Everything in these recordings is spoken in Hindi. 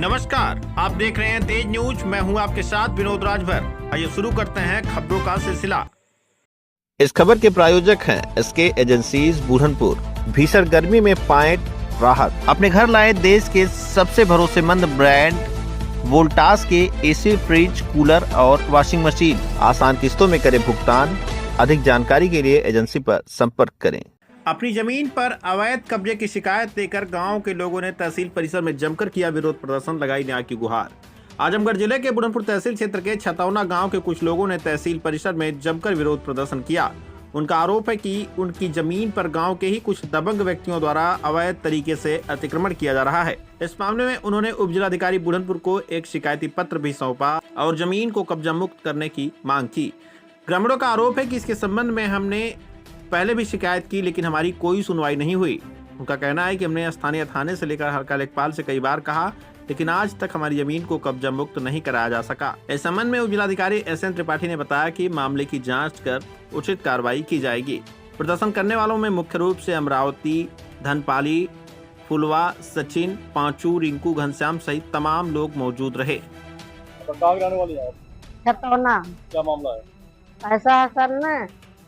नमस्कार, आप देख रहे हैं तेज न्यूज। मैं हूं आपके साथ विनोद राजभर। आइए शुरू करते हैं खबरों का सिलसिला। इस खबर के प्रायोजक हैं एसके एजेंसीज बुरहानपुर। भीषण गर्मी में पाएं राहत। अपने घर लाए देश के सबसे भरोसेमंद ब्रांड वोल्टास के एसी, फ्रिज, कूलर और वॉशिंग मशीन। आसान किस्तों में करें भुगतान। अधिक जानकारी के लिए एजेंसी पर संपर्क करें। अपनी जमीन पर अवैध कब्जे की शिकायत देकर गांव के लोगों ने तहसील परिसर में जमकर किया विरोध प्रदर्शन, लगाई न्याय की गुहार। आजमगढ़ जिले के बुरहानपुर तहसील क्षेत्र के छतौना गांव के कुछ लोगों ने तहसील परिसर में जमकर विरोध प्रदर्शन किया। उनका आरोप है कि उनकी जमीन पर गांव के ही कुछ दबंग व्यक्तियों द्वारा अवैध तरीके से अतिक्रमण किया जा रहा है। इस मामले में उन्होंने उप जिलाधिकारी बुरहानपुर को एक शिकायती पत्र भी सौंपा और जमीन को कब्जा मुक्त करने की मांग की। ग्रामीणों का आरोप है कि इसके संबंध में हमने पहले भी शिकायत की, लेकिन हमारी कोई सुनवाई नहीं हुई। उनका कहना है कि हमने स्थानीय थाने से लेकर हल्का लेखपाल से कई बार कहा, लेकिन आज तक हमारी जमीन को कब्जा मुक्त नहीं कराया जा सका। इस संबंध में उपजिलाधिकारी SN त्रिपाठी ने बताया कि मामले की जांच कर उचित कार्रवाई की जाएगी। प्रदर्शन करने वालों में मुख्य रूप से अमरावती, धनपाली, फुलवा, सचिन, पांचू, रिंकू, घनश्याम सहित तमाम लोग मौजूद रहे। क्या मामला है? ऐसा है सर ना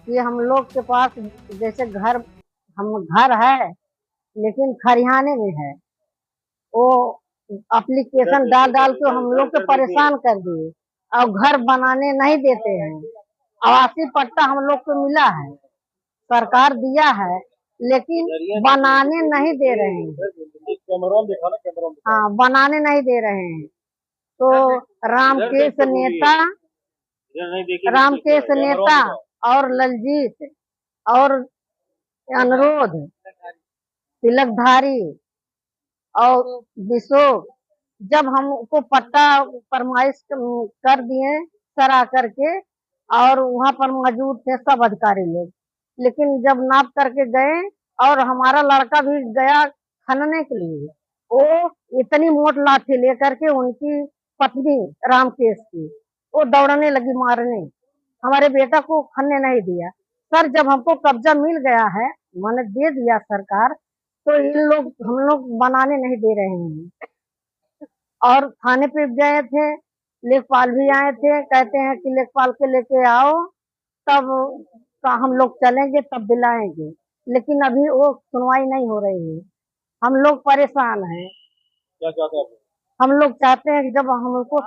कि हम लोग के पास जैसे घर है, लेकिन खरियाने में है। वो एप्लीकेशन डाल के हम लोग को परेशान कर दिए और घर बनाने नहीं देते हैं। आवासीय पट्टा हम लोग को मिला है, सरकार दिया है, लेकिन बनाने नहीं दे रहे हैं। हाँ, बनाने नहीं दे रहे हैं। तो रामकेश नेता और ललजीत और अनुरोध, तिलकधारी और विशोक, जब हमको पट्टा फरमाइश कर दिए सरा करके, और वहाँ पर मौजूद थे सब अधिकारी लोग, लेकिन जब नाप करके गए और हमारा लड़का भी गया खनने के लिए, वो इतनी मोट लाठी लेकर के उनकी पत्नी रामकेश की वो दौड़ने लगी मारने, हमारे बेटा को खनने नहीं दिया। सर, जब हमको कब्जा मिल गया है, मैंने दे दिया सरकार, तो हम लोग बनाने नहीं दे रहे हैं। और थाने पे गए थे, लेखपाल भी आए थे, कहते हैं कि लेखपाल के लेके आओ तब हम लोग चलेंगे तब दिलाएंगे, लेकिन अभी वो सुनवाई नहीं हो रही है। हम लोग परेशान हैं। क्या चाहते हैं आप? हम लोग चाहते हैं कि जब हमको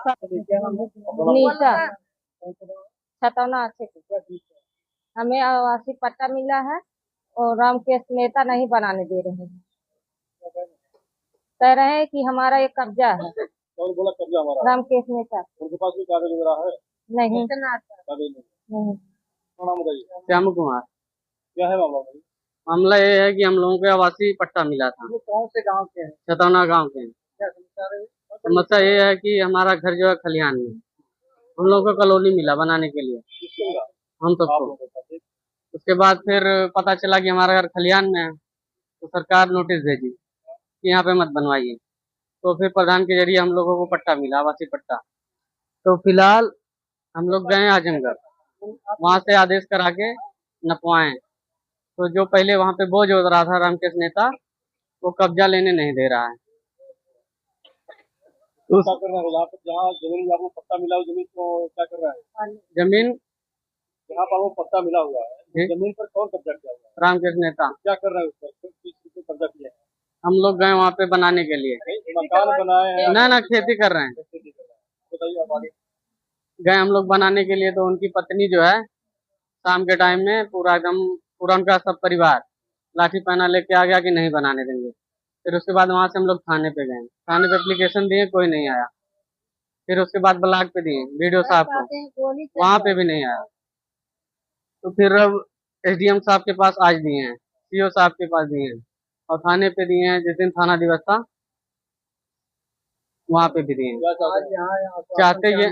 छतौना हमें आवासीय पट्टा मिला है और रामकेश नेता नहीं बनाने दे रहे हैं। कह रहे हैं कि हमारा एक कब्जा है। कौन बोला कब्जा हमारा? रामकेश नेता। उनके पास भी कागज वगैरह है? नहीं। नाम बताइए। श्याम कुमार। क्या है मामला भाई? मामला ये है कि हम लोगों को आवासीय पट्टा मिला था। कौन से गांव के हैं? छतौना गांव के। समस्या ये है कि हमारा घर जो है खलिहान में, हम लोगों को कॉलोनी मिला बनाने के लिए, हम सबको। उसके बाद फिर पता चला कि हमारा घर खलिहान में है, तो सरकार नोटिस भेजी कि यहाँ पे मत बनवाइए। तो फिर प्रधान के जरिए हम लोगों को पट्टा मिला, आवासीय पट्टा। तो फिलहाल हम लोग गए आजमगढ़, वहाँ से आदेश करा के नपवाए। तो जो पहले वहाँ पे बोझ हो रहा था रामकेश नेता, वो कब्जा लेने नहीं दे रहा है। तो क्या कर रहा है? जहाँ जमीन आपको पट्टा मिला हुआ जमीन को क्या कर रहा है? जमीन जहाँ पर वो पट्टा मिला हुआ है, जमीन पर कौन कब्जा किया हुआ है? रामकेश नेता। क्या कर रहा है उस पर? किस चीज़ पे कब्जा किया है? हम लोग गए वहाँ पे बनाने के लिए। मकान बनाए हैं? ना खेती कर रहे हैं। बताइए आप आगे। गए हम लोग बनाने के लिए, तो उनकी पत्नी जो है शाम के टाइम में पूरा उनका सब परिवार लाठी पहना लेके आ गया कि नहीं बनाने देंगे। फिर उसके बाद वहाँ से हम लोग थाने पे गए, थाने पे एप्लीकेशन दिए, कोई नहीं आया। फिर उसके बाद ब्लॉक पे दिए BDO साहब को, वहाँ पे भी नहीं आया। तो फिर अब SDM साहब के पास आज दिए हैं, CO साहब के पास दिए हैं, और थाने पे दिए हैं। जिस दिन थाना दिवस था वहाँ पे भी दिए हैं। चाहते ये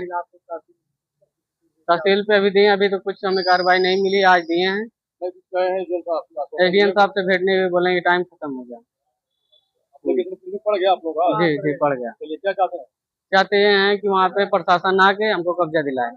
तहसील पे अभी दिए, अभी तो कुछ हमें कार्रवाई नहीं मिली, आज दिए हैं। SDM साहब से भेजने भी बोलेंगे, टाइम खत्म हो गया। पड़ गया आप लोग? जी पड़ गया। क्या चाहते हैं? चाहते ये हैं कि वहाँ पे प्रशासन आके हमको कब्जा दिलाए।